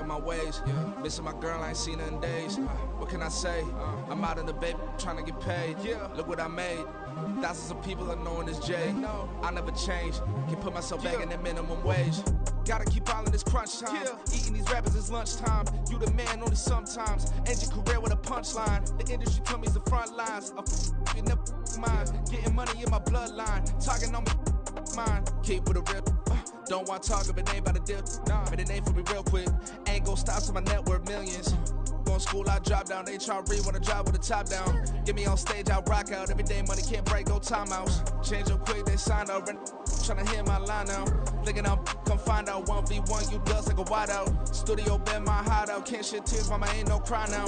in my ways. Missing my girl, I ain't seen her in days. What can I say? I'm out in the baby, trying to get paid. Look what I made. Thousands of people are knowing this Jay. I never change. Can put myself back in that minimum wage. Gotta keep all in this crunch time. Eating these rappers is lunchtime. You the man only sometimes. End your career with a punchline. The industry told me it's the front lines. You never mine. Getting money in my bloodline. Talking on my mind. Keep with a rip. Don't want to talk if it ain't about a dip. But it ain't for me real quick. Ain't gon' stop till my net worth millions. Going school, I drop down. They try to read when I drop with the top down. Get me on stage, I rock out. Every day money can't break, go timeouts. Change up quick, they sign up. Tryna hear my line now. Thinking I'm come find out 1v1, you dust like a wideout. Studio been my hideout. Can't shed tears, mama ain't no cry now.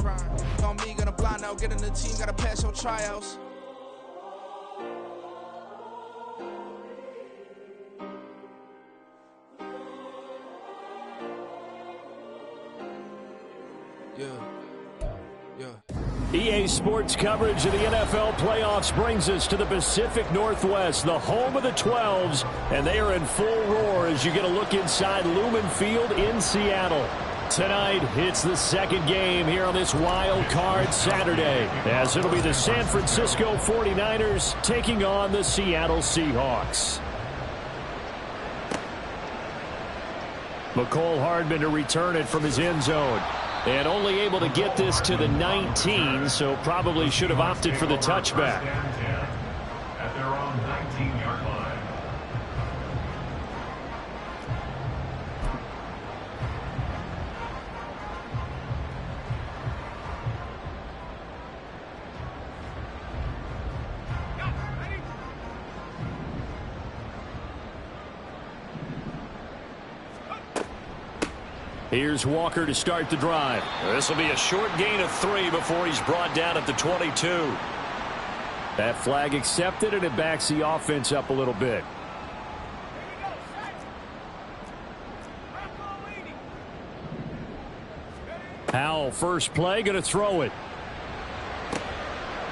On me, gonna blind out. Get in the team, gotta pass your tryouts. EA Sports coverage of the NFL playoffs brings us to the Pacific Northwest, the home of the 12s, and they are in full roar as you get a look inside Lumen Field in Seattle. Tonight, it's the second game here on this wild card Saturday, as it'll be the San Francisco 49ers taking on the Seattle Seahawks. McCole Hardman to return it from his end zone. And only able to get this to the 19, so probably should have opted for the touchback. At their own 19-yard line. Here's Walker to start the drive. This will be a short gain of 3 before he's brought down at the 22. That flag accepted, and it backs the offense up a little bit. Howell, first play, going to throw it.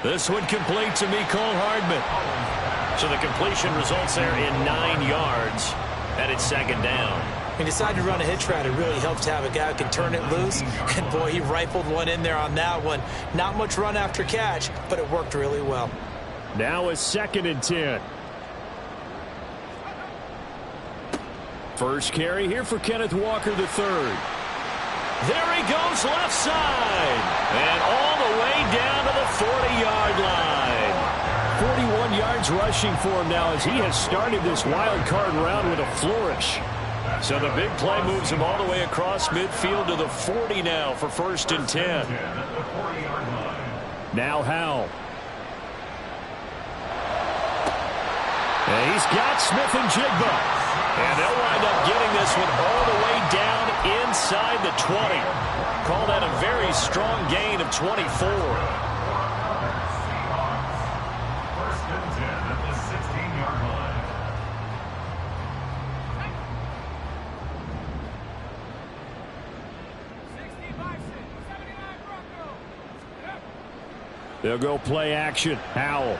This one complete to Mecole Hardman. So the completion results there in 9 yards, and it's second down. He decided to run a hitch route. It really helps to have a guy who can turn it loose. And, boy, he rifled one in there on that one. Not much run after catch, but it worked really well. Now a 2nd and 10. First carry here for Kenneth Walker III. There he goes left side. And all the way down to the 40-yard line. 41 yards rushing for him now as he has started this wild card round with a flourish. So the big play moves him all the way across midfield to the 40 now for 1st and 10. Now Howell. And he's got Smith-Njigba. And they'll wind up getting this one all the way down inside the 20. Call that a very strong gain of 24. They'll go play action. Howell.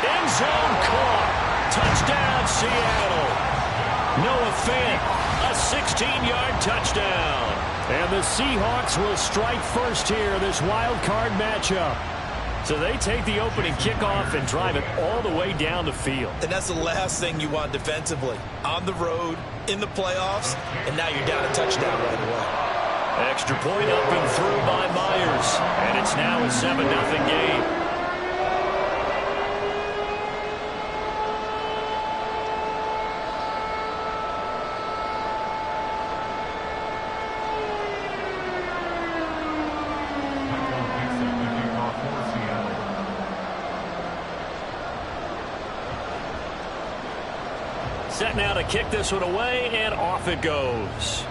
End zone caught. Touchdown, Seattle. Noah Fant, a 16-yard touchdown. And the Seahawks will strike first here, this wild card matchup. So they take the opening kickoff and drive it all the way down the field. And that's the last thing you want defensively. On the road, in the playoffs, and now you're down a touchdown right away. Extra point up and through by Myers. And it's now a 7-0 game. Set now to kick this one away, and off it goes.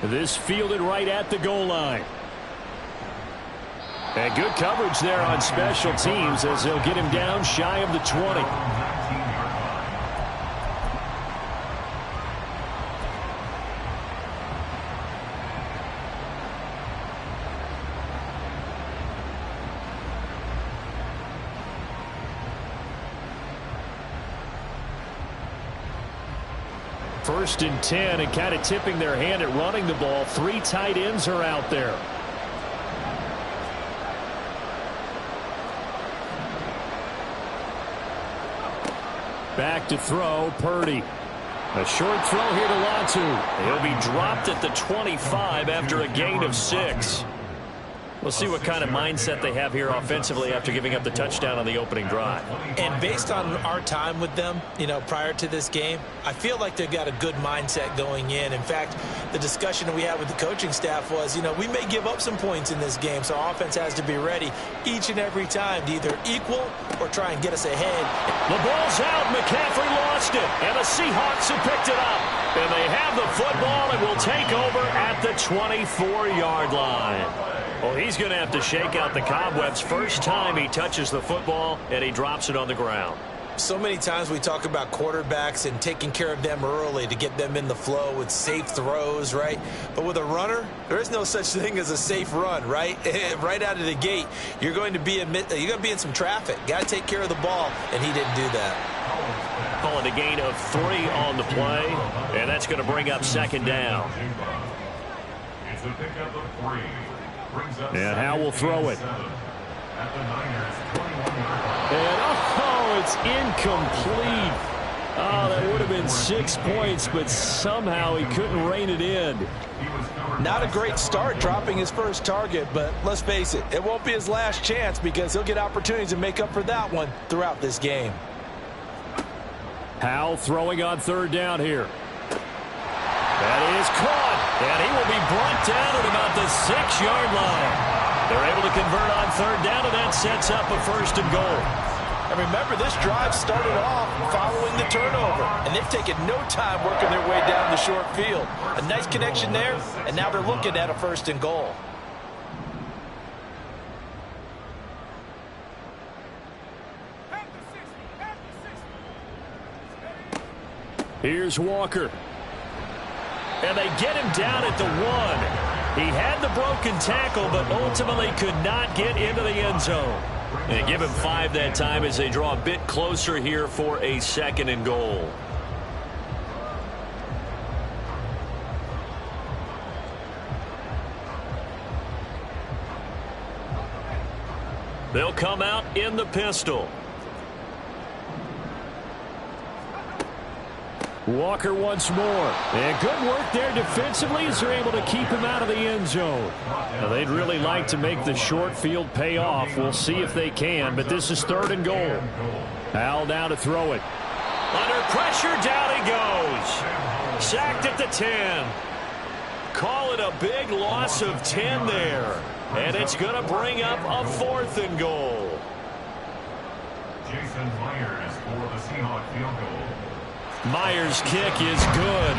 This fielded right at the goal line. And good coverage there on special teams as they'll get him down shy of the 20. 1st and 10, and kind of tipping their hand at running the ball. 3 tight ends are out there. Back to throw, Purdy. A short throw here to Latu. He'll be dropped at the 25 after a gain of 6. We'll see what kind of mindset they have here offensively after giving up the touchdown on the opening drive. And based on our time with them, prior to this game, I feel like they've got a good mindset going in. In fact, the discussion that we had with the coaching staff was, we may give up some points in this game, so our offense has to be ready each and every time to either equal or try and get us ahead. The ball's out. McCaffrey lost it, and the Seahawks have picked it up. And they have the football and will take over at the 24-yard line. Well, he's going to have to shake out the cobwebs. First time he touches the football, and he drops it on the ground. So many times we talk about quarterbacks and taking care of them early to get them in the flow with safe throws, right? But with a runner, there is no such thing as a safe run, right? Right out of the gate, you're going to be in some traffic. Got to take care of the ball, and he didn't do that. Calling a gain of 3 on the play, and that's going to bring up 2nd down. It's a pickup of 3. And Howe will throw it. And, it's incomplete. That would have been 6 points, but somehow he couldn't rein it in. Not a great start dropping his first target, but let's face it, it won't be his last chance because he'll get opportunities to make up for that one throughout this game. Howe throwing on 3rd down here. That is caught, and he will be brought down at about the 6-yard line. They're able to convert on 3rd down, and that sets up a 1st and goal. And remember, this drive started off following the turnover, and they've taken no time working their way down the short field. A nice connection there, and now they're looking at a 1st and goal. Here's Walker. And they get him down at the 1. He had the broken tackle, but ultimately could not get into the end zone. And give him 5 that time as they draw a bit closer here for a 2nd and goal. They'll come out in the pistol. Walker once more. And good work there defensively as they're able to keep him out of the end zone. Now, they'd really like to make the short field pay off. We'll see if they can, but this is 3rd and goal. Al now to throw it. Under pressure, down he goes. Sacked at the 10. Call it a big loss of 10 there. And it's going to bring up a 4th and goal. Jason Myers for the Seahawks field goal. Myers' kick is good.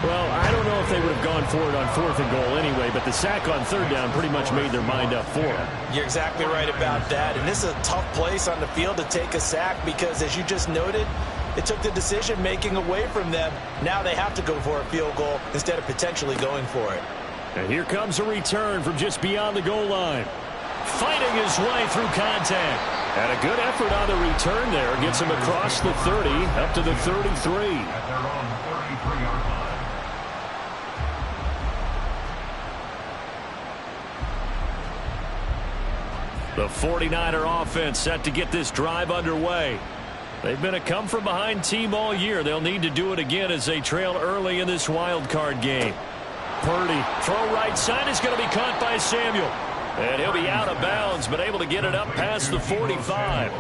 Well, I don't know if they would have gone for it on 4th and goal anyway, but the sack on 3rd down pretty much made their mind up for it. You're exactly right about that. And this is a tough place on the field to take a sack because, as you just noted, it took the decision-making away from them. Now they have to go for a field goal instead of potentially going for it. And here comes a return from just beyond the goal line. Fighting his way through contact. And a good effort on the return there. Gets him across the 30, up to the 33. At their own 33-yard line. The 49er offense set to get this drive underway. They've been a come-from-behind team all year. They'll need to do it again as they trail early in this wild card game. Purdy, throw right side is going to be caught by Samuel. And he'll be out of bounds, but able to get it up past the 45.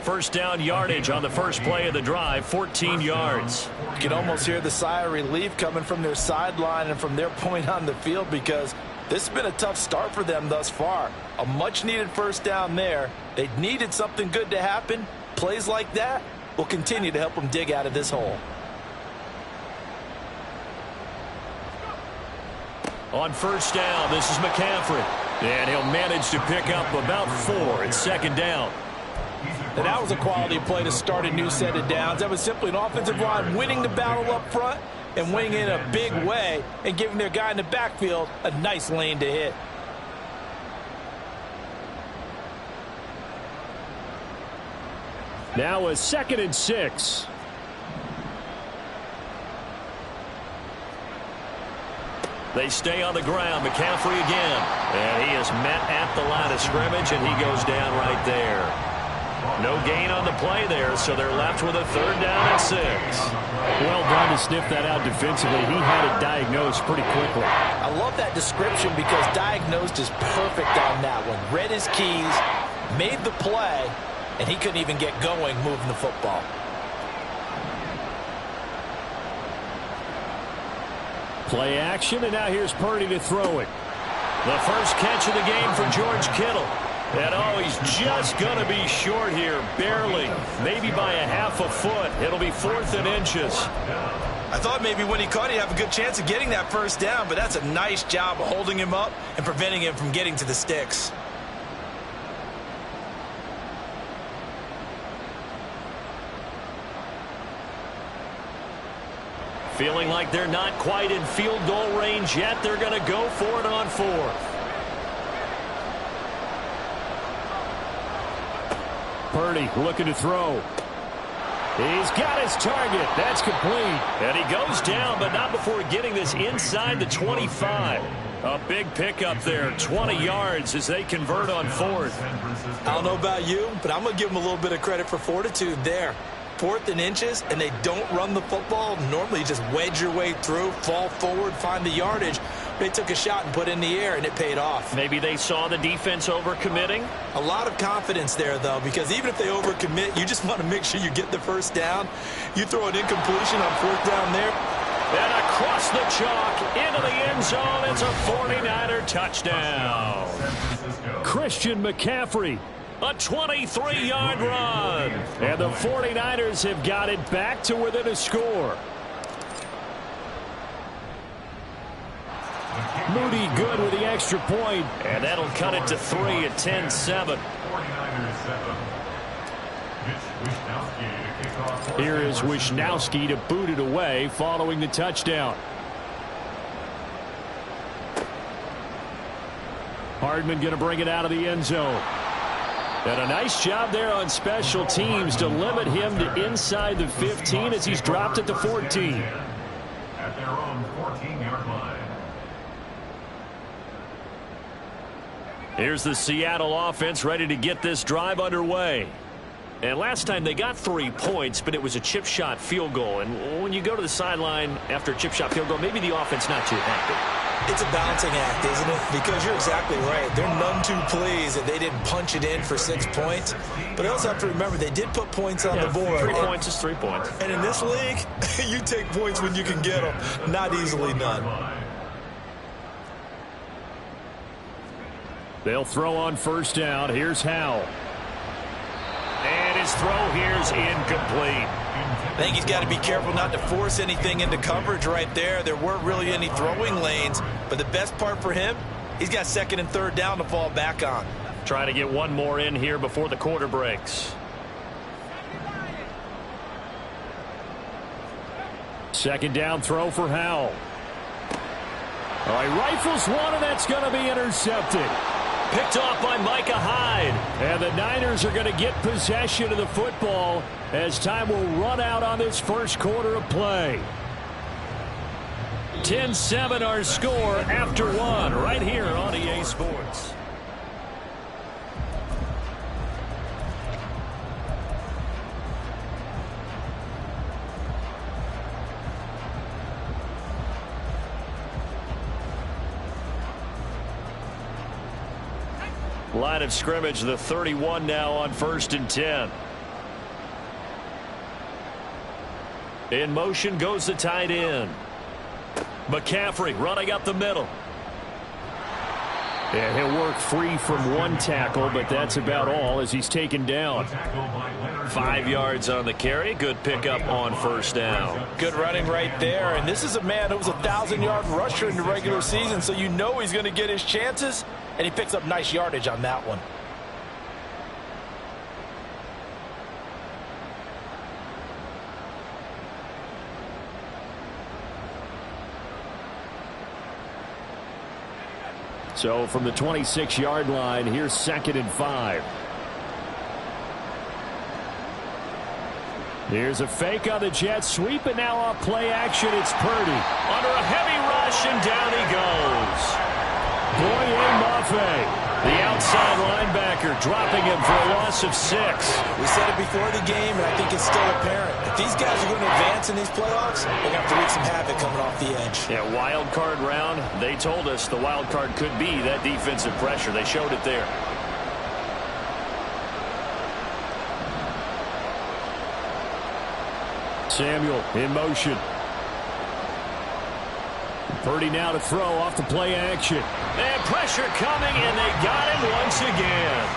1st down yardage on the first play of the drive, 14 yards. You can almost hear the sigh of relief coming from their sideline and from their point on the field because this has been a tough start for them thus far. A much-needed 1st down there. They needed something good to happen. Plays like that will continue to help them dig out of this hole. On 1st down, this is McCaffrey. And he'll manage to pick up about 4 at 2nd down. And that was a quality play to start a new set of downs. That was simply an offensive line winning the battle up front and winning in a big way and giving their guy in the backfield a nice lane to hit. Now a 2nd and 6. They stay on the ground. McCaffrey again. And he is met at the line of scrimmage, and he goes down right there. No gain on the play there, so they're left with a 3rd down and 6. Well done to sniff that out defensively. He had it diagnosed pretty quickly. I love that description because diagnosed is perfect on that one. Read his keys, made the play, and he couldn't even get going moving the football. Play action, and now here's Purdy to throw it. The first catch of the game for George Kittle. And oh, he's just going to be short here, barely, maybe by a half a foot. It'll be 4th and inches. I thought maybe when he caught it, he'd have a good chance of getting that first down, but that's a nice job of holding him up and preventing him from getting to the sticks. Feeling like they're not quite in field goal range yet. They're going to go for it on 4th. Purdy looking to throw. He's got his target. That's complete. And he goes down, but not before getting this inside the 25. A big pickup there, 20 yards as they convert on 4th. I don't know about you, but I'm going to give them a little bit of credit for fortitude there. 4th and inches, and they don't run the football. Normally, you just wedge your way through, fall forward, find the yardage. They took a shot and put it in the air, and it paid off. Maybe they saw the defense overcommitting. A lot of confidence there, though, because even if they overcommit, you just want to make sure you get the first down. You throw an incompletion on 4th down there. And across the chalk, into the end zone, it's a 49er touchdown. Christian McCaffrey. A 23-yard run. And the 49ers have got it back to within a score. Moody good with the extra point. And that'll cut it to 3 at 10-7. Here is Wishnowsky to boot it away following the touchdown. Hardman going to bring it out of the end zone. And a nice job there on special teams to limit him to inside the 15 as he's dropped at the 14. At their own 14-yard line. Here's the Seattle offense ready to get this drive underway. And last time they got 3 points, but it was a chip shot field goal. And when you go to the sideline after a chip shot field goal, maybe the offense not too happy. It's a balancing act, isn't it? Because you're exactly right. They're none too pleased that they didn't punch it in for 6 points. But I also have to remember they did put points on the board. 3 points is 3 points. And in this league, you take points when you can get them. Not easily done. They'll throw on 1st down. Here's Howell. And his throw here's incomplete. I think he's got to be careful not to force anything into coverage right there. There weren't really any throwing lanes, but the best part for him, he's got 2nd and 3rd down to fall back on. Trying to get one more in here before the quarter breaks. 2nd down throw for Howell. All right, rifles one, and that's going to be intercepted. Picked off by Micah Hyde. And the Niners are going to get possession of the football as time will run out on this first quarter of play. 10-7 our score after 1 right here on EA Sports. Line of scrimmage, the 31 now on 1st and 10. In motion goes the tight end. McCaffrey running up the middle. And he'll work free from 1 tackle, but that's about all as he's taken down. 5 yards on the carry. Good pickup on 1st down. Good running right there. And this is a man who was a 1,000-yard rusher in the regular season, so you know he's going to get his chances. And he picks up nice yardage on that one. So from the 26-yard line, here's 2nd and 5. Here's a fake on the jet sweep, and now off play action, it's Purdy. Under a heavy run. rush, and down he goes. Boye Mafe, the outside linebacker, dropping him for a loss of 6. We said it before the game, and I think it's still apparent. If these guys are going to advance in these playoffs, they're going to have to wreak some havoc coming off the edge. Yeah, wild card round. They told us the wild card could be that defensive pressure. They showed it there. Samuel in motion. Purdy now to throw off the play action. And pressure coming, and they got him once again.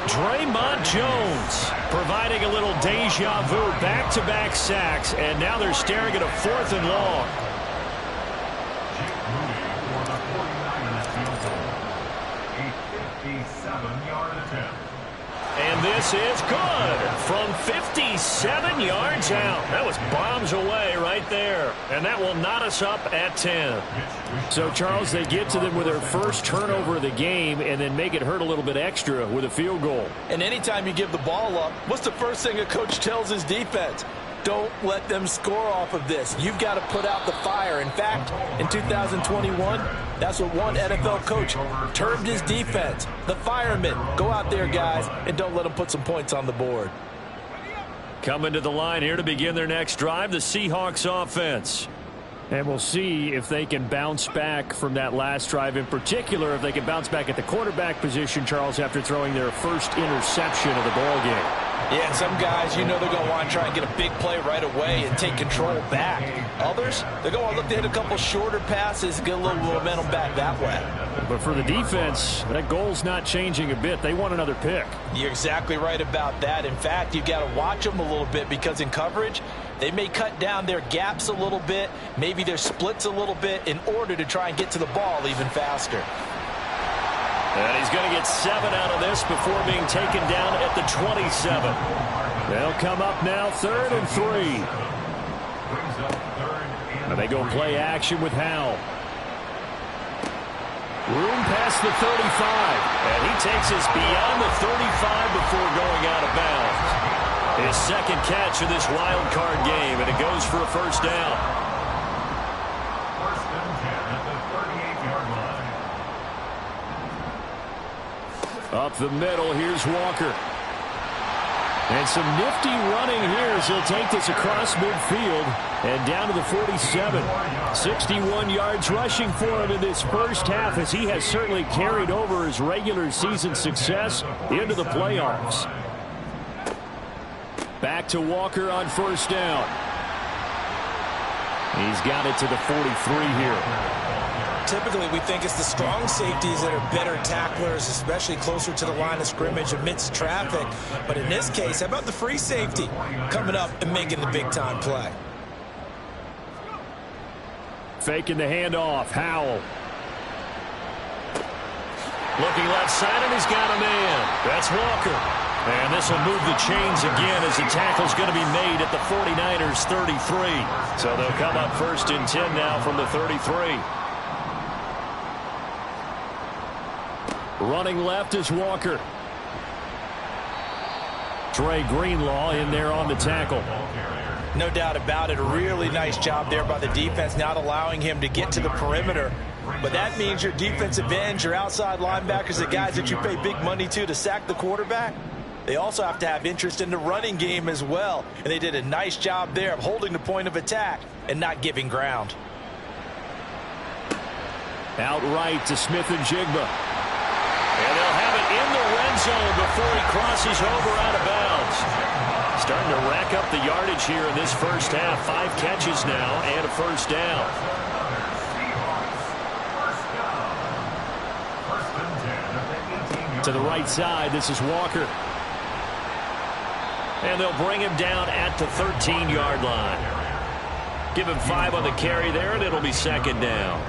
Draymond Jones providing a little deja vu, back-to-back sacks, and now they're staring at a 4th and long. For the 49ers field goal. A 57-yard attempt. And this is good from 57 yards out. That was bombs away right there. And that will knot us up at 10. So, Charles, they get to them with their first turnover of the game and then make it hurt a little bit extra with a field goal. And anytime you give the ball up, what's the first thing a coach tells his defense? Don't let them score off of this. You've got to put out the fire. In fact, in 2021, that's what one NFL coach termed his defense. The firemen. Go out there, guys, and don't let them put some points on the board. Coming to the line here to begin their next drive, the Seahawks offense. And we'll see if they can bounce back from that last drive, in particular if they can bounce back at the quarterback position, Charles, after throwing their first interception of the ball game. Yeah, and some guys, you know they're going to want to try and get a big play right away and take control back. Others, they're going to look to hit a couple shorter passes, get a little momentum back that way. But for the defense, that goal's not changing a bit. They want another pick. You're exactly right about that. In fact, you've got to watch them a little bit because in coverage, they may cut down their gaps a little bit, maybe their splits a little bit in order to try and get to the ball even faster. And he's going to get 7 out of this before being taken down at the 27. They'll come up now 3rd and 3. And they go play action with Howell. Room past the 35. And he takes us beyond the 35 before going out of bounds. His second catch of this wild card game, and it goes for a first down. First and 10 at the 38-yard line. Up the middle, here's Walker. And some nifty running here as he'll take this across midfield and down to the 47. 61 yards rushing for him in this first half, as he has certainly carried over his regular season success into the playoffs. Back to Walker on first down. He's got it to the 43 here. Typically, we think it's the strong safeties that are better tacklers, especially closer to the line of scrimmage amidst traffic. But in this case, how about the free safety coming up and making the big-time play? Faking the handoff. Howell. Looking left side, and he's got a man. That's Walker. And this will move the chains again as the tackle's going to be made at the 49ers 33. So they'll come up 1st and 10 now from the 33. Running left is Walker. Dre Greenlaw in there on the tackle. No doubt about it. A really nice job there by the defense, not allowing him to get to the perimeter. But that means your defensive ends, your outside linebackers, the guys that you pay big money to sack the quarterback, they also have to have interest in the running game as well. And they did a nice job there of holding the point of attack and not giving ground. Outright to Smith and Jigba. And they'll have it in the red zone before he crosses over out of bounds. Starting to rack up the yardage here in this first half. 5 catches now and a first down. To the right side, this is Walker. And they'll bring him down at the 13-yard line. Give him 5 on the carry there, and it'll be 2nd down.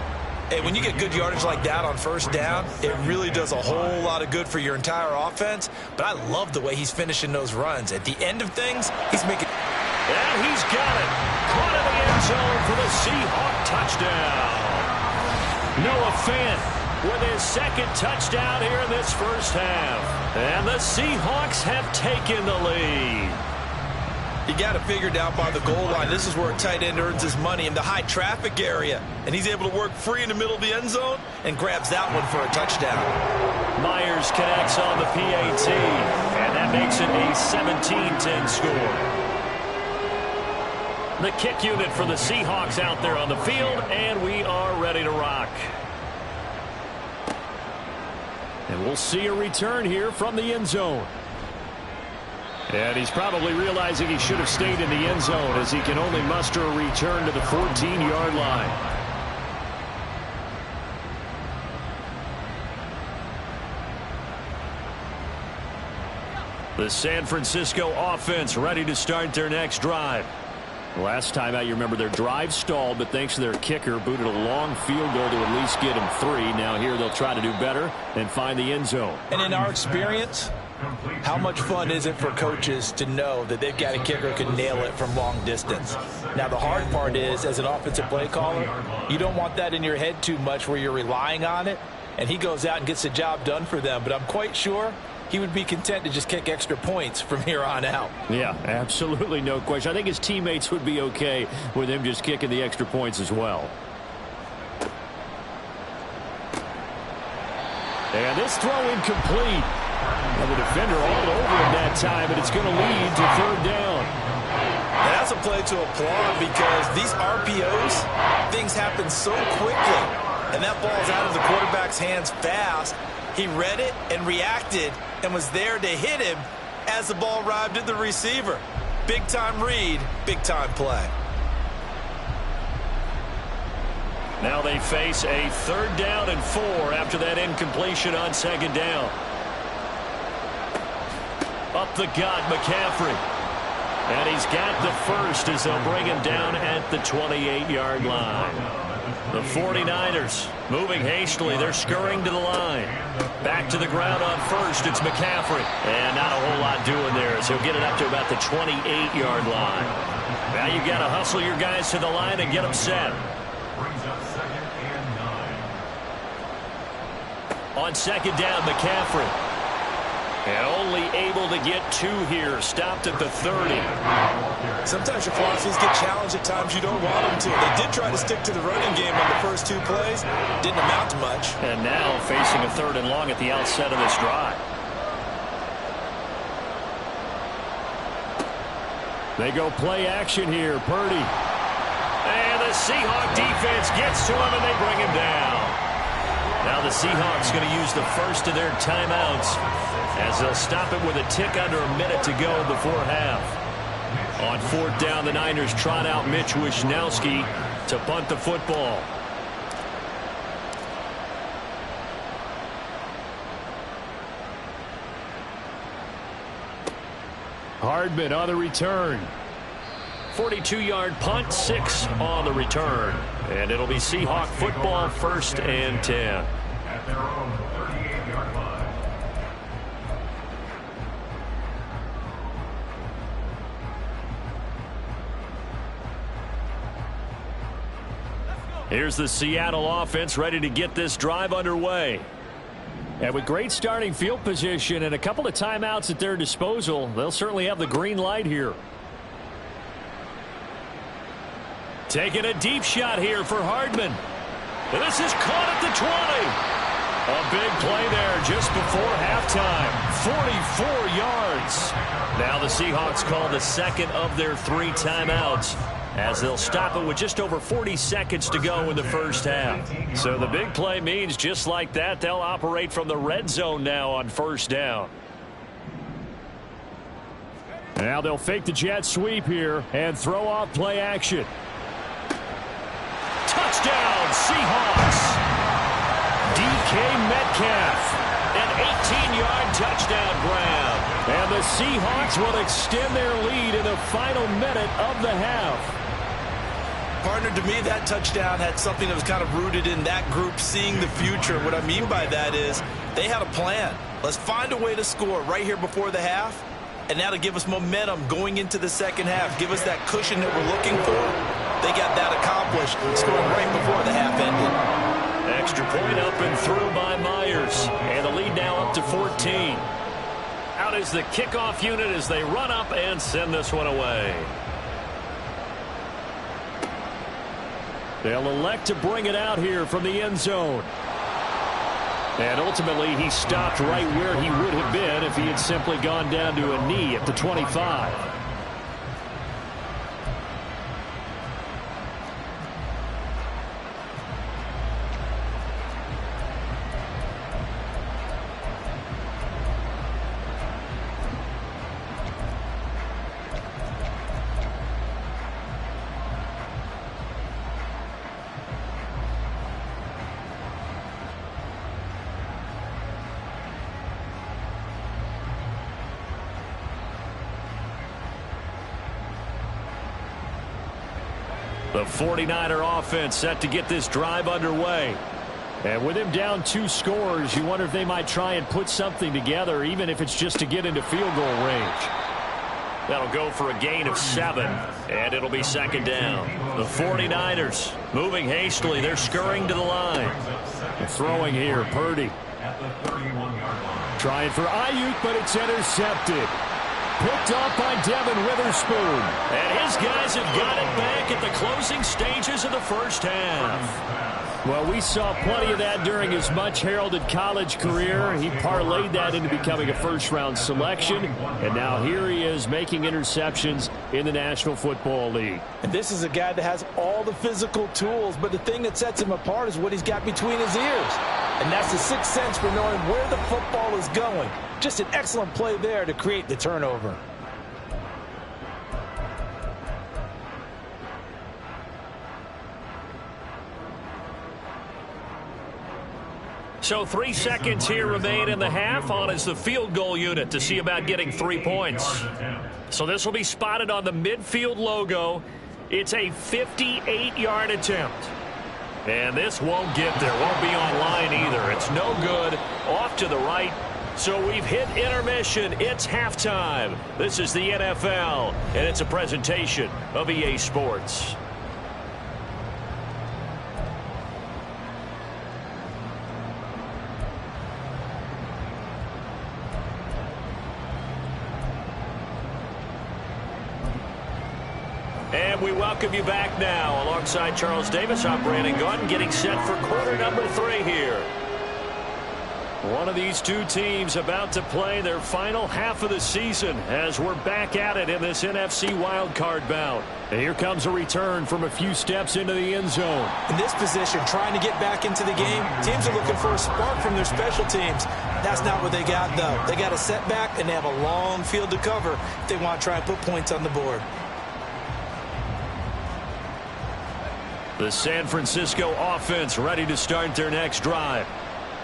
Hey, when you get good yardage like that on first down, it really does a whole lot of good for your entire offense. But I love the way he's finishing those runs. At the end of things, he's making... And he's got it. Caught in the end zone for the Seahawk touchdown. Noah Fant with his 2nd touchdown here in this first half. And the Seahawks have taken the lead. You got to figure down by the goal line. This is where a tight end earns his money, in the high traffic area. And he's able to work free in the middle of the end zone and grabs that one for a touchdown. Myers connects on the PAT, and that makes it a 17-10 score. The kick unit for the Seahawks out there on the field, and we are ready to rock. And we'll see a return here from the end zone. And he's probably realizing he should have stayed in the end zone, as he can only muster a return to the 14-yard line. The San Francisco offense ready to start their next drive. Last time out, you remember their drive stalled, but thanks to their kicker, booted a long field goal to at least get him 3. Now here they'll try to do better and find the end zone. And in our experience, how much fun is it for coaches to know that they've got a kicker who can nail it from long distance? Now, the hard part is, as an offensive play caller, you don't want that in your head too much where you're relying on it, and he goes out and gets the job done for them. But I'm quite sure he would be content to just kick extra points from here on out. Yeah, absolutely, no question. I think his teammates would be okay with him just kicking the extra points as well. And this throw incomplete. And the defender all over him that time, but it's going to lead to 3rd down. And that's a play to applaud, because these RPOs, things happen so quickly. And that ball's out of the quarterback's hands fast. He read it and reacted and was there to hit him as the ball arrived at the receiver. Big-time read, big-time play. Now they face a 3rd down and 4 after that incompletion on 2nd down. Up the gut, McCaffrey. And he's got the first as they'll bring him down at the 28-yard line. The 49ers moving hastily. They're scurrying to the line. Back to the ground on first. It's McCaffrey. And not a whole lot doing there, as he'll get it up to about the 28-yard line. Now you've got to hustle your guys to the line and get them set. On 2nd down, McCaffrey. And only able to get 2 here. Stopped at the 30. Sometimes your philosophies get challenged at times you don't want them to. They did try to stick to the running game on the first 2 plays. Didn't amount to much. And now facing a 3rd and long at the outset of this drive. They go play action here. Purdy. And the Seahawk defense gets to him, and they bring him down. Now the Seahawks going to use the first of their timeouts, as they'll stop it with a tick under a minute to go before half. On 4th down, the Niners trot out Mitch Wishnowski to punt the football. Hardman on the return. 42-yard punt, 6 on the return. And it'll be Seahawk football, 1st and 10. At their own 38-yard line. Here's the Seattle offense ready to get this drive underway. And with great starting field position and a couple of timeouts at their disposal, they'll certainly have the green light here. Taking a deep shot here for Hardman. This is caught at the 20. A big play there just before halftime. 44 yards. Now the Seahawks call the 2nd of their 3 timeouts, as they'll stop it with just over 40 seconds to go in the first half. So the big play means just like that, they'll operate from the red zone now on 1st down. Now they'll fake the jet sweep here and throw off play action. Touchdown, Seahawks. DK Metcalf, an 18-yard touchdown grab. And the Seahawks will extend their lead in the final minute of the half. Partner, to me, that touchdown had something that was kind of rooted in that group seeing the future. What I mean by that is they had a plan. Let's find a way to score right here before the half, and that'll give us momentum going into the second half, give us that cushion that we're looking for. They got that accomplished, scoring right before the half ended. Extra point up and through by Myers, and the lead now up to 14. Out is the kickoff unit as they run up and send this one away. They'll elect to bring it out here from the end zone. And ultimately, he stopped right where he would have been if he had simply gone down to a knee at the 25. The 49er offense set to get this drive underway. And with him down 2 scores, you wonder if they might try and put something together, even if it's just to get into field goal range. That'll go for a gain of 7, and it'll be second down. The 49ers moving hastily. They're scurrying to the line. And throwing here, Purdy. Trying for Ayuk, but it's intercepted. Picked off by Devin Witherspoon. And his guys have got it back at the closing stages of the first half. Well, we saw plenty of that during his much-heralded college career. He parlayed that into becoming a first-round selection. And now here he is making interceptions in the National Football League. And this is a guy that has all the physical tools, but the thing that sets him apart is what he's got between his ears. And that's the sixth sense for knowing where the football is going. Just an excellent play there to create the turnover. So 3 seconds here remain in the half. On is the field goal unit to see about getting 3 points. So this will be spotted on the midfield logo. It's a 58-yard attempt. And this won't get there. Won't be on line either. It's no good. Off to the right. So we've hit intermission. It's halftime. This is the NFL, and it's a presentation of EA Sports. And we welcome you back now. Alongside Charles Davis, I'm Brandon Gaudin, getting set for quarter number 3 here. One of these two teams about to play their final half of the season as we're back at it in this NFC wildcard bout. And here comes a return from a few steps into the end zone. In this position, trying to get back into the game, teams are looking for a spark from their special teams. That's not what they got, though. They got a setback, and they have a long field to cover if they want to try and put points on the board. The San Francisco offense ready to start their next drive.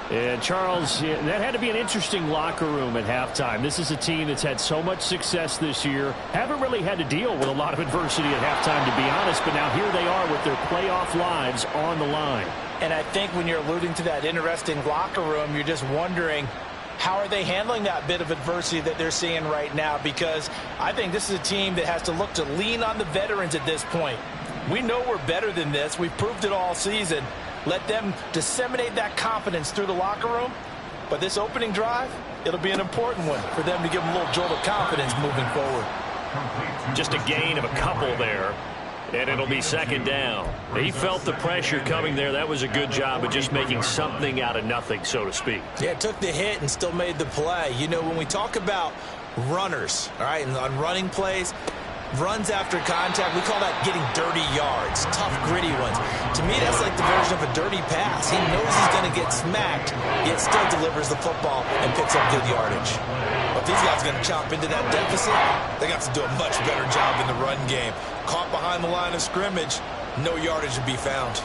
And, Charles, that had to be an interesting locker room at halftime. This is a team that's had so much success this year. Haven't really had to deal with a lot of adversity at halftime, to be honest. But now here they are with their playoff lives on the line. And I think when you're alluding to that interesting locker room, you're just wondering, how are they handling that bit of adversity that they're seeing right now? Because I think this is a team that has to look to lean on the veterans at this point. We know we're better than this. We've proved it all season. Let them disseminate that confidence through the locker room. But this opening drive, it'll be an important one for them to give them a little jolt of confidence moving forward. Just a gain of a couple there, and it'll be second down. He felt the pressure coming there. That was a good job of just making something out of nothing, so to speak. Yeah, took the hit and still made the play. You know, when we talk about runners, all right, and on running plays, runs after contact, we call that getting dirty yards, tough, gritty ones. To me, that's like the version of a dirty pass. He knows he's going to get smacked, yet still delivers the football and picks up good yardage. But if these guys are going to chop into that deficit, they got to do a much better job in the run game. Caught behind the line of scrimmage, no yardage to be found.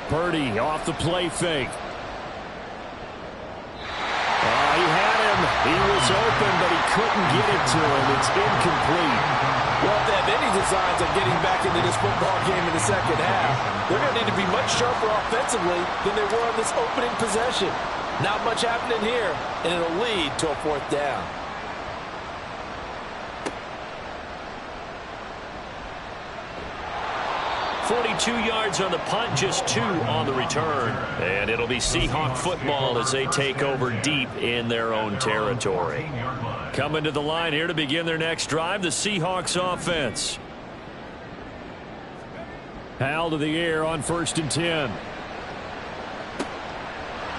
Purdy off the play fake. He had him. He was open, but he couldn't get it to him. It's incomplete. Well, if they have any designs of getting back into this football game in the second half, they're going to need to be much sharper offensively than they were on this opening possession. Not much happening here, and it'll lead to a fourth down. 42 yards on the punt, just 2 on the return. And it'll be Seahawk football as they take over deep in their own territory. Coming to the line here to begin their next drive, the Seahawks offense. Hal to the air on 1st and 10.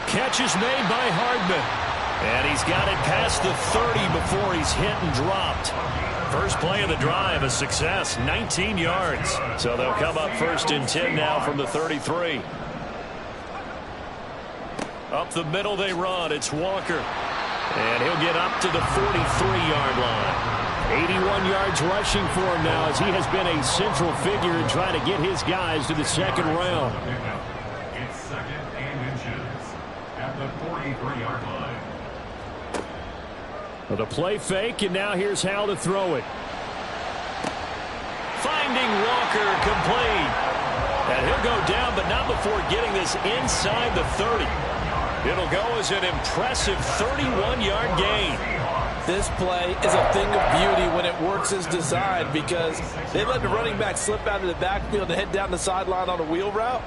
Catch is made by Hardman. And he's got it past the 30 before he's hit and dropped. First play of the drive, a success, 19 yards. So they'll come up 1st and 10 now from the 33. Up the middle they run. It's Walker. And he'll get up to the 43-yard line. 81 yards rushing for him now as he has been a central figure in trying to get his guys to the second round. It's 2nd and inches at the 43-yard line. The play fake, and now here's Hal to throw it. Finding Walker complete. And he'll go down, but not before getting this inside the 30. It'll go as an impressive 31-yard gain. This play is a thing of beauty when it works as designed because they let the running back slip out of the backfield and head down the sideline on a wheel route.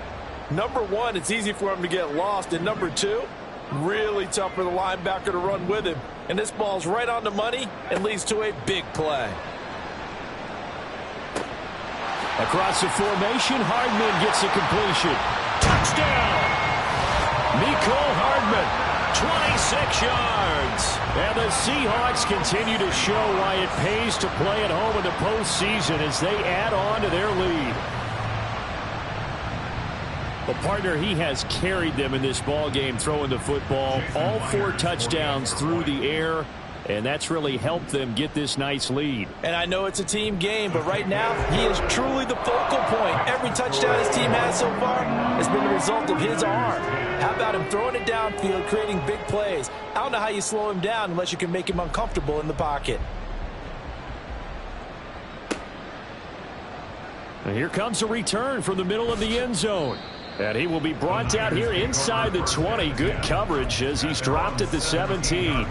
Number one, it's easy for him to get lost. And number two, really tough for the linebacker to run with him. And this ball's right on the money and leads to a big play. Across the formation, Hardman gets a completion. Touchdown! Mecole Hardman, 26 yards. And the Seahawks continue to show why it pays to play at home in the postseason as they add on to their lead. The partner, he has carried them in this ball game throwing the football. All 4 touchdowns through the air, and that's really helped them get this nice lead. And I know it's a team game, but right now he is truly the focal point. Every touchdown his team has so far has been the result of his arm. How about him throwing it downfield, creating big plays? I don't know how you slow him down unless you can make him uncomfortable in the pocket. And here comes a return from the middle of the end zone. And he will be brought down here inside the 20. Good coverage as he's dropped at the 17.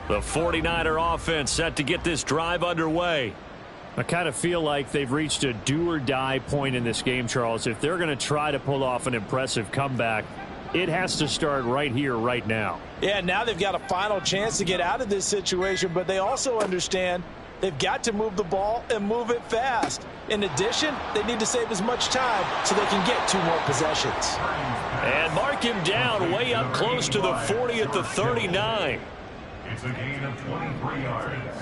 The 49er offense set to get this drive underway. I kind of feel like they've reached a do-or-die point in this game, Charles. If they're going to try to pull off an impressive comeback, it has to start right here, right now. Yeah, now they've got a final chance to get out of this situation, but they also understand they've got to move the ball and move it fast. In addition, they need to save as much time so they can get 2 more possessions. And mark him down way up close to the 40 at the 39. It's a gain of 23 yards.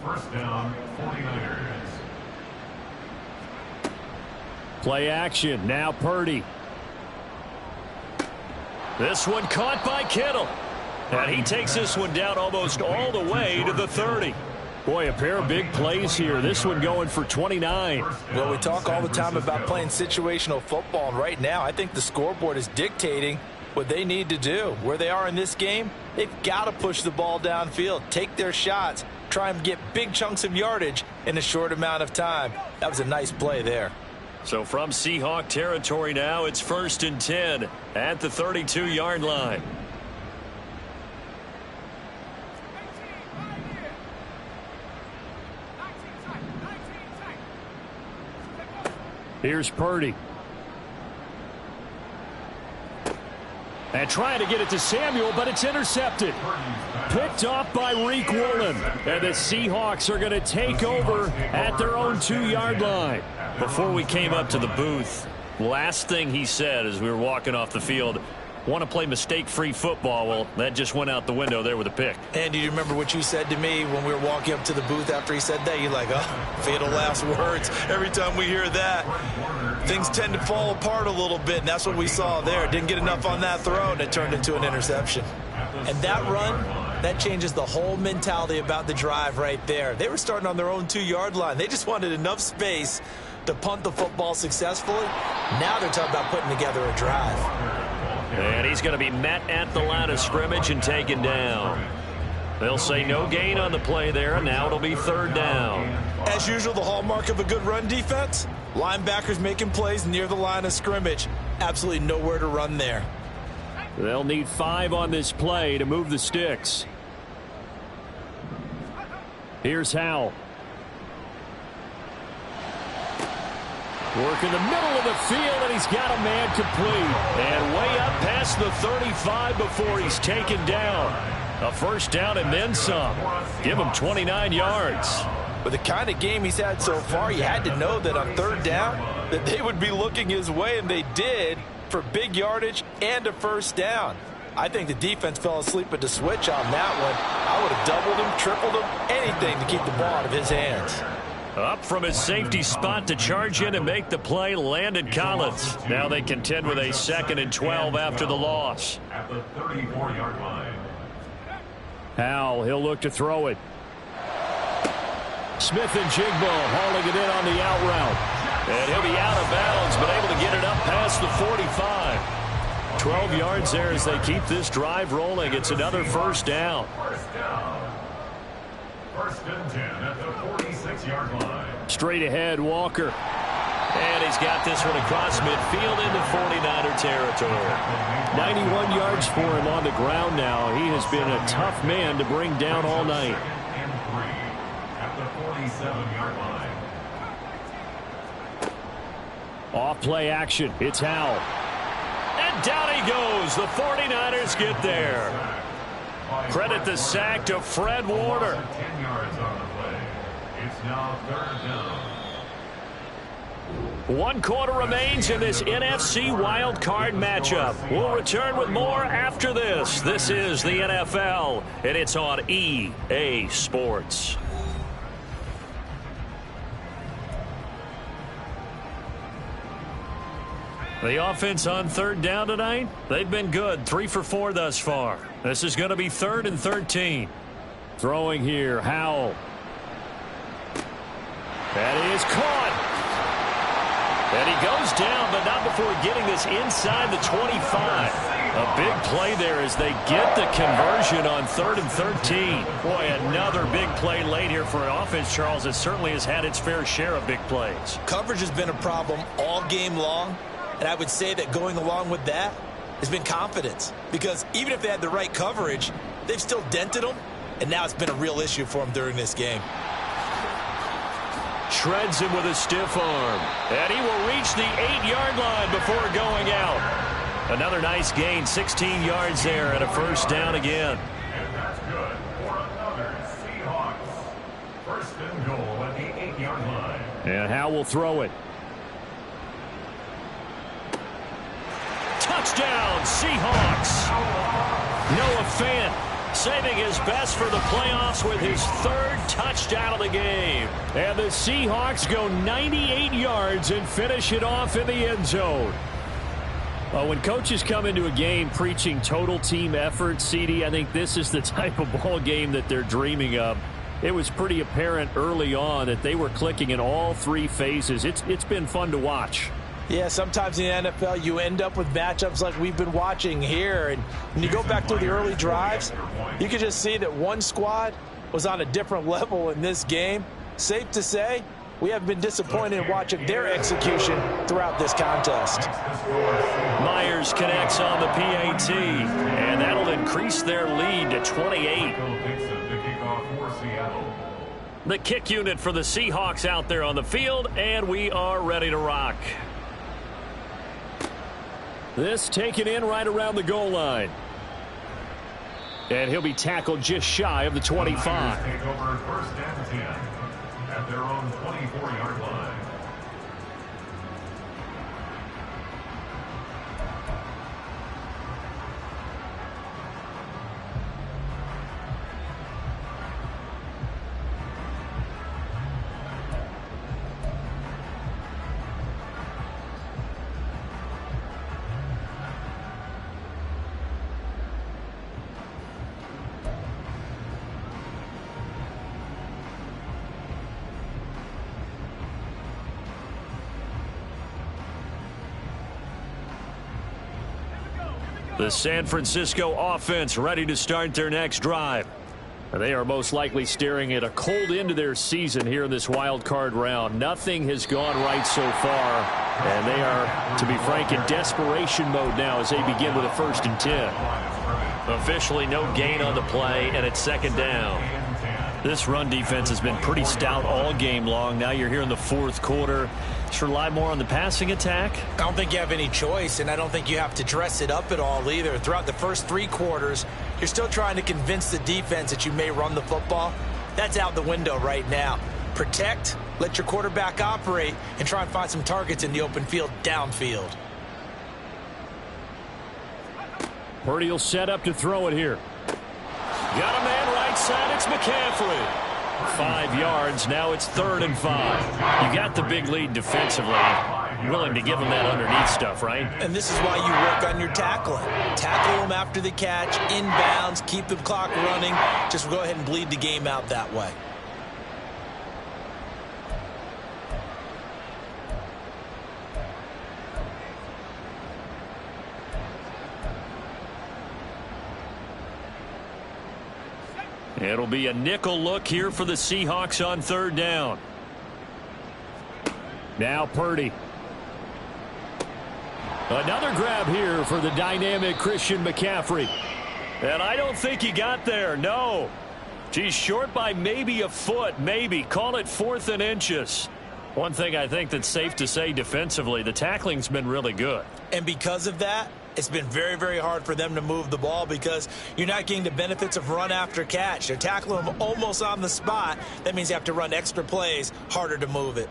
First down, 49ers. Play action. Now Purdy. This one caught by Kittle. And he takes this one down almost all the way to the 30. Boy, a pair of big plays here. This one going for 29. Well, we talk all the time about playing situational football, and right now I think the scoreboard is dictating what they need to do. Where they are in this game, they've got to push the ball downfield, take their shots, try and get big chunks of yardage in a short amount of time. That was a nice play there. So from Seahawk territory now, it's 1st and 10 at the 32-yard line. Here's Purdy. And trying to get it to Samuel, but it's intercepted. Picked off by Reek Woolen. And the Seahawks are going to take over at their own 2-yard line. Before we came up to the booth, last thing he said as we were walking off the field, want to play mistake-free football. Well, that just went out the window there with a pick. And do you remember what you said to me when we were walking up to the booth after he said that? You're like, oh, fatal last words. Every time we hear that, things tend to fall apart a little bit, and that's what we saw there. Didn't get enough on that throw, and it turned into an interception. And that run, that changes the whole mentality about the drive right there. They were starting on their own 2-yard line. They just wanted enough space to punt the football successfully. Now they're talking about putting together a drive. And he's going to be met at the line of scrimmage and taken down. They'll say no gain on the play there, and now it'll be third down. As usual, the hallmark of a good run defense, linebackers making plays near the line of scrimmage. Absolutely nowhere to run there. They'll need 5 on this play to move the sticks. Here's Howell. Work in the middle of the field, and he's got a man complete. And way up past the 35 before he's taken down. A first down and then some. Give him 29 yards. With the kind of game he's had so far, you had to know that on third down that they would be looking his way, and they did, for big yardage and a first down. I think the defense fell asleep at the switch on that one. I would have doubled him, tripled him, anything to keep the ball out of his hands. Up from his safety spot to charge in and make the play, Landon Collins. Now they contend with a 2nd and 12 after the loss. At the 34-yard line. Howell, he'll look to throw it. Smith and Jigbo hauling it in on the out route. And he'll be out of bounds, but able to get it up past the 45. 12 yards there as they keep this drive rolling. It's another first down. First down. 1st and 10 at the 46-yard line. Straight ahead, Walker. And he's got this one across midfield into 49er territory. 91 yards for him on the ground now. He has been a tough man to bring down all night. 2nd and 3 at the 47-yard line. Off play action. It's Howell. And down he goes. The 49ers get there. Credit the sack to Fred Warner. 10 yards on the play. It's now third down. 1 quarter remains in this NFC wild card matchup. We'll return with more after this. This is the NFL, and it's on EA Sports. The offense on third down tonight, they've been good. 3 for 4 thus far. This is going to be 3rd and 13. Throwing here, Howell. That is caught. And he goes down, but not before getting this inside the 25. A big play there as they get the conversion on 3rd and 13. Boy, another big play late here for an offense, Charles, that certainly has had its fair share of big plays. Coverage has been a problem all game long, and I would say that going along with that has been confidence. Because even if they had the right coverage, they've still dented them, and now it's been a real issue for them during this game. Shreds him with a stiff arm. And he will reach the 8-yard line before going out. Another nice gain, 16 yards there, and a first down again. And that's good for another Seahawks. 1st and goal at the 8-yard line. And Howell will throw it. Touchdown, Seahawks. Noah Fant saving his best for the playoffs with his 3rd touchdown of the game. And the Seahawks go 98 yards and finish it off in the end zone. Well, when coaches come into a game preaching total team effort, CD, I think this is the type of ball game that they're dreaming of. It was pretty apparent early on that they were clicking in all 3 phases. It's been fun to watch. Yeah, sometimes in the NFL you end up with matchups like we've been watching here. And when you go back through the early drives, you can just see that one squad was on a different level in this game. Safe to say, we have been disappointed in watching their execution throughout this contest. Myers connects on the PAT, and that'll increase their lead to 28. The kick unit for the Seahawks out there on the field, and we are ready to rock. This taken in right around the goal line. And he'll be tackled just shy of the 25. Take over 1st and 10 at their own 24-yard line. The San Francisco offense ready to start their next drive. They are most likely staring at a cold end to their season here in this wild card round. Nothing has gone right so far, and they are, to be frank, in desperation mode now as they begin with a 1st and 10. Officially no gain on the play, and it's 2nd down. This run defense has been pretty stout all game long. Now you're here in the 4th quarter. Just rely more on the passing attack. I don't think you have any choice, and I don't think you have to dress it up at all either. Throughout the first 3 quarters, you're still trying to convince the defense that you may run the football. That's out the window right now. Protect, let your quarterback operate, and try and find some targets in the open field downfield. Purdy will set up to throw it here. Got a man right side. It's McCaffrey. 5 yards. Now it's 3rd and 5. You got the big lead defensively. Willing to give them that underneath stuff, right? And this is why you work on your tackling. Tackle them after the catch, inbounds, keep the clock running. Just go ahead and bleed the game out that way. It'll be a nickel look here for the Seahawks on 3rd down. Now Purdy. Another grab here for the dynamic Christian McCaffrey. And I don't think he got there, no. He's short by maybe a foot, maybe. Call it 4th and inches. One thing I think that's safe to say defensively, the tackling's been really good. And because of that, it's been very, very hard for them to move the ball because you're not getting the benefits of run after catch. They're tackling them almost on the spot. That means you have to run extra plays, harder to move it.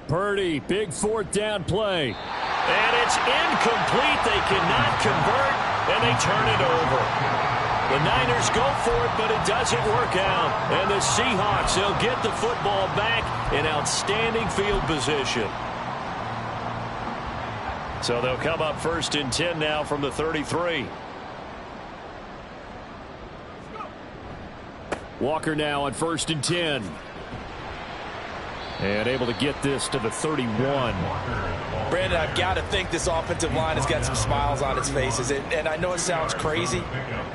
Purdy, big 4th down play. And it's incomplete. They cannot convert, and they turn it over. The Niners go for it, but it doesn't work out. And the Seahawks, they'll get the football back in outstanding field position. So they'll come up 1st and 10 now from the 33. Walker now on 1st and 10. And able to get this to the 31. Brandon, I've got to think this offensive line has got some smiles on its faces. And I know it sounds crazy,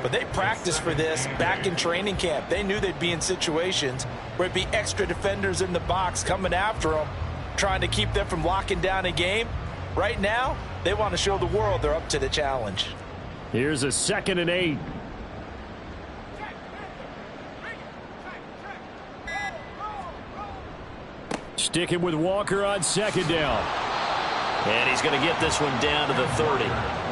but they practiced for this back in training camp. They knew they'd be in situations where it'd be extra defenders in the box coming after them, trying to keep them from locking down a game. Right now, they want to show the world they're up to the challenge. Here's a 2nd and 8. Sticking with Walker on 2nd down. And he's going to get this one down to the 30.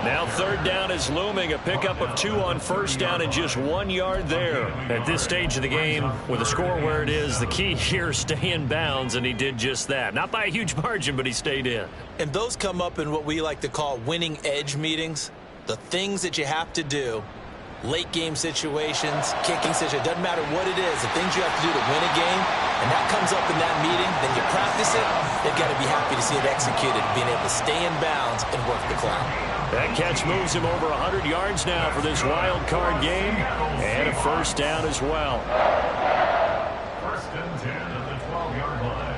Now 3rd down is looming. A pickup of 2 on 1st down and just 1 yard there. At this stage of the game, with the score where it is, the key here is stay in bounds, and he did just that. Not by a huge margin, but he stayed in. And those come up in what we like to call winning edge meetings. The things that you have to do. Late game situations, kicking situations, doesn't matter what it is, the things you have to do to win a game, and that comes up in that meeting, then you practice it, they've got to be happy to see it executed, being able to stay in bounds and work the clock. That catch moves him over 100 yards now for this wild card game, and a 1st down as well. 1st and 10 at the 12-yard line.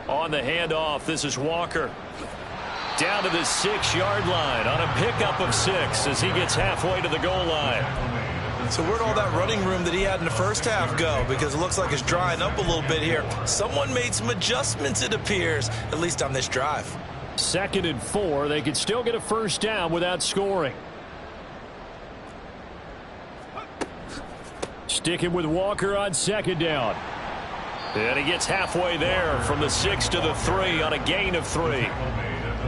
On the handoff, this is Walker. Down to the 6-yard line on a pickup of 6 as he gets halfway to the goal line. So where'd all that running room that he had in the first half go? Because it looks like it's drying up a little bit here. Someone made some adjustments, it appears, at least on this drive. 2nd and 4. They could still get a 1st down without scoring. Sticking with Walker on 2nd down. And he gets halfway there from the 6 to the 3 on a gain of 3.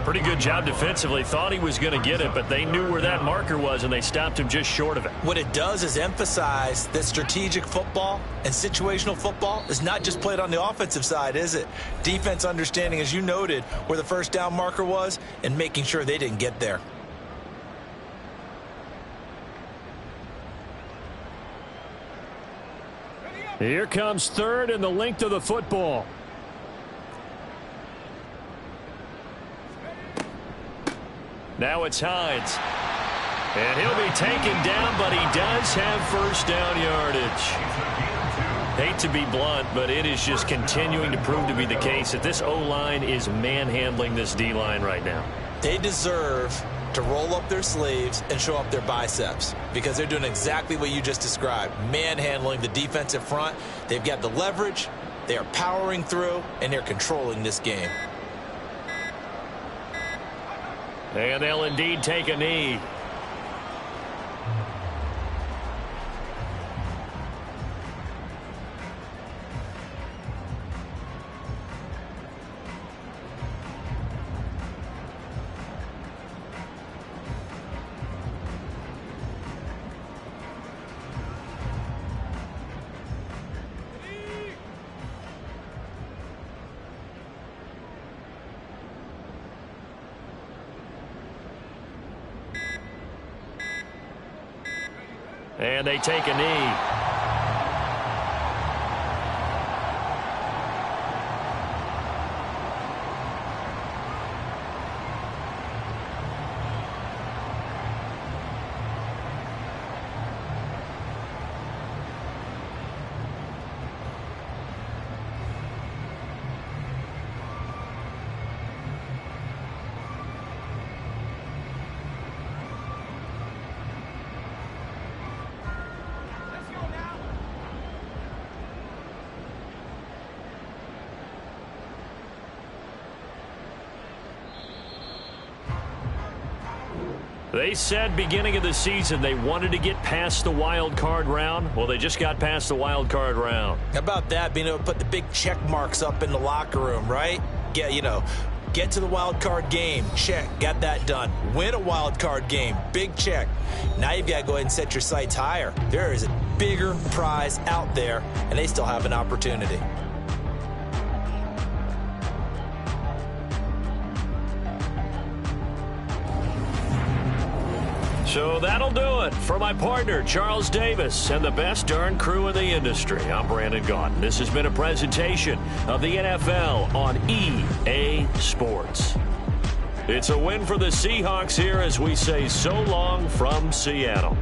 Pretty good job defensively. Thought he was going to get it, but they knew where that marker was, and they stopped him just short of it. What it does is emphasize that strategic football and situational football is not just played on the offensive side, is it? Defense understanding, as you noted, where the 1st down marker was and making sure they didn't get there. Here comes 3rd and the length of the football. Now it's Hines. And he'll be taken down, but he does have first down yardage. Hate to be blunt, but it is just continuing to prove to be the case that this O-line is manhandling this D-line right now. They deserve to roll up their sleeves and show up their biceps because they're doing exactly what you just described, manhandling the defensive front. They've got the leverage, they are powering through, and they're controlling this game. And they'll indeed take a knee. And they take a knee. They said beginning of the season they wanted to get past the wild card round. Well, they just got past the wild card round. How about that, being able to put the big check marks up in the locker room, right? Get to the wild card game, check, got that done. Win a wild card game, big check. Now you've got to go ahead and set your sights higher. There is a bigger prize out there, and they still have an opportunity. So that'll do it for my partner, Charles Davis, and the best darn crew in the industry. I'm Brandon Gaudin. This has been a presentation of the NFL on EA Sports. It's a win for the Seahawks here as we say so long from Seattle.